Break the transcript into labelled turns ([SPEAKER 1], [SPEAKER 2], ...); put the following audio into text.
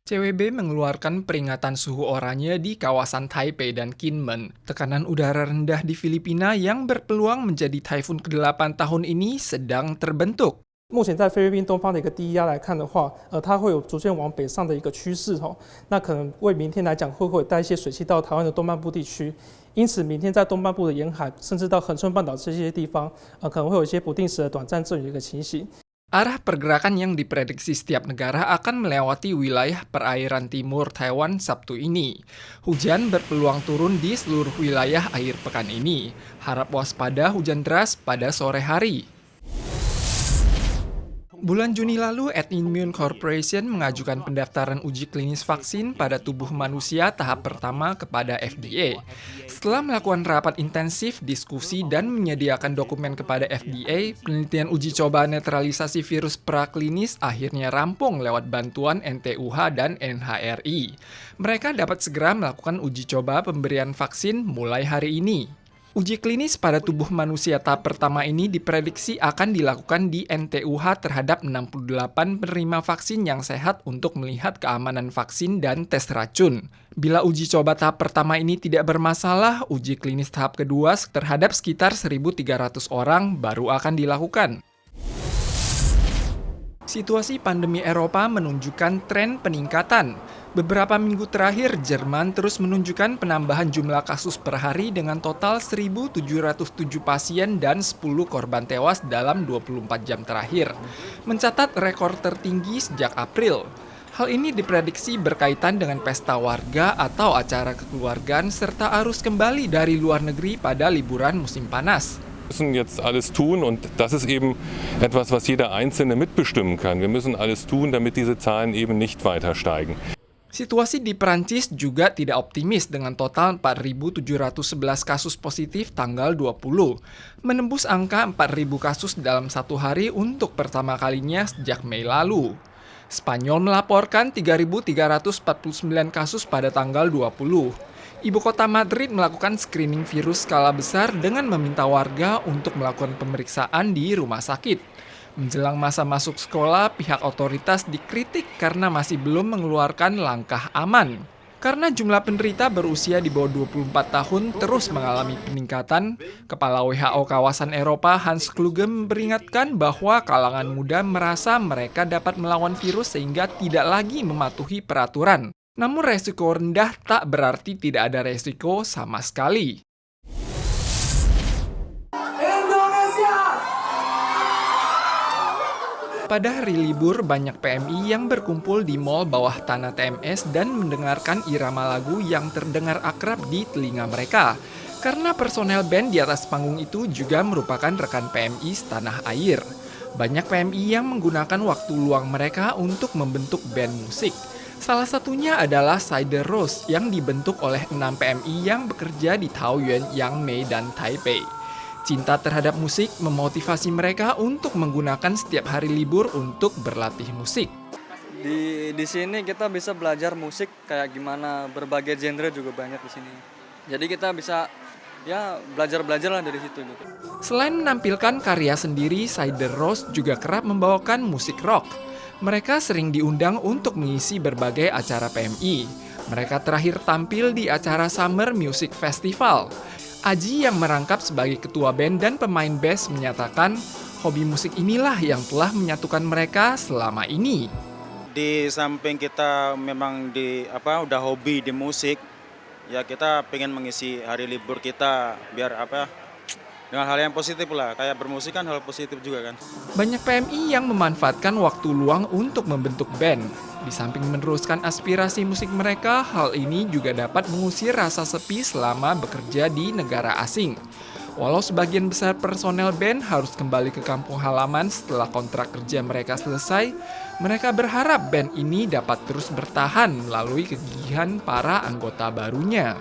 [SPEAKER 1] CWB mengeluarkan peringatan suhu oranye di kawasan Taipei dan Kinmen. Tekanan udara rendah di Filipina yang berpeluang menjadi taifun ke-8 tahun ini sedang terbentuk.
[SPEAKER 2] 目前在菲律宾东方的一个低压来看的话，它会有逐渐往北上的一个趋势哦。那可能为明天来讲，会带一些水汽到台湾的东半部地区。因此，明天在东半部的沿海，甚至到恒春半岛这些地方，可能会有一些不定时的短暂阵雨的一个情形。
[SPEAKER 1] Arah pergerakan yang diprediksi setiap negara akan melewati wilayah perairan timur Taiwan Sabtu ini. Hujan berpeluang turun di seluruh wilayah akhir pekan ini. Harap waspada hujan deras pada sore hari. Bulan Juni lalu, Immune Corporation mengajukan pendaftaran uji klinis vaksin pada tubuh manusia tahap pertama kepada FDA. Setelah melakukan rapat intensif, diskusi, dan menyediakan dokumen kepada FDA, penelitian uji coba netralisasi virus praklinis akhirnya rampung lewat bantuan NTUH dan NHRI. Mereka dapat segera melakukan uji coba pemberian vaksin mulai hari ini. Uji klinis pada tubuh manusia tahap pertama ini diprediksi akan dilakukan di NTUH terhadap 68 penerima vaksin yang sehat untuk melihat keamanan vaksin dan tes racun. Bila uji coba tahap pertama ini tidak bermasalah, uji klinis tahap kedua terhadap sekitar 1.300 orang baru akan dilakukan. Situasi pandemi Eropa menunjukkan tren peningkatan. Beberapa minggu terakhir, Jerman terus menunjukkan penambahan jumlah kasus per hari dengan total 1.707 pasien dan 10 korban tewas dalam 24 jam terakhir. Mencatat rekor tertinggi sejak April. Hal ini diprediksi berkaitan dengan pesta warga atau acara kekeluargaan serta arus kembali dari luar negeri pada liburan musim panas.
[SPEAKER 3] Wir müssen jetzt alles tun und das ist eben etwas, was jeder Einzelne mitbestimmen kann. Wir müssen alles tun, damit diese Zahlen eben nicht weiter steigen.
[SPEAKER 1] Situasi di Perancis juga tidak optimis dengan total 4.711 kasus positif tanggal 20, menembus angka 4.000 kasus dalam satu hari untuk pertama kalinya sejak Mei lalu. Spanyol melaporkan 3.349 kasus pada tanggal 20. Ibu kota Madrid melakukan screening virus skala besar dengan meminta warga untuk melakukan pemeriksaan di rumah sakit. Menjelang masa masuk sekolah, pihak otoritas dikritik karena masih belum mengeluarkan langkah aman. Karena jumlah penderita berusia di bawah 24 tahun terus mengalami peningkatan, Kepala WHO kawasan Eropa Hans Kluge memperingatkan bahwa kalangan muda merasa mereka dapat melawan virus sehingga tidak lagi mematuhi peraturan. Namun resiko rendah tak berarti tidak ada resiko sama sekali. Pada hari libur, banyak PMI yang berkumpul di mal bawah tanah TMS dan mendengarkan irama lagu yang terdengar akrab di telinga mereka. Karena personel band di atas panggung itu juga merupakan rekan PMI setanah air. Banyak PMI yang menggunakan waktu luang mereka untuk membentuk band musik. Salah satunya adalah Cider Rose yang dibentuk oleh 6 PMI yang bekerja di Taoyuan, Yangmei, dan Taipei. Cinta terhadap musik memotivasi mereka untuk menggunakan setiap hari libur untuk berlatih musik.
[SPEAKER 4] Di sini kita bisa belajar musik kayak gimana, berbagai genre juga banyak di sini. Jadi kita bisa belajar lah dari situ gitu.
[SPEAKER 1] Selain menampilkan karya sendiri, Cider Rose juga kerap membawakan musik rock. Mereka sering diundang untuk mengisi berbagai acara PMI. Mereka terakhir tampil di acara Summer Music Festival. Aji yang merangkap sebagai ketua band dan pemain bass menyatakan hobi musik inilah yang telah menyatukan mereka selama ini.
[SPEAKER 5] Di samping kita memang udah hobi di musik, ya kita pengen mengisi hari libur kita biar dengan hal yang positif lah, kayak bermusik kan hal positif juga kan.
[SPEAKER 1] Banyak PMI yang memanfaatkan waktu luang untuk membentuk band. Di samping meneruskan aspirasi musik mereka, hal ini juga dapat mengusir rasa sepi selama bekerja di negara asing. Walau sebagian besar personel band harus kembali ke kampung halaman setelah kontrak kerja mereka selesai, mereka berharap band ini dapat terus bertahan melalui kegigihan para anggota barunya.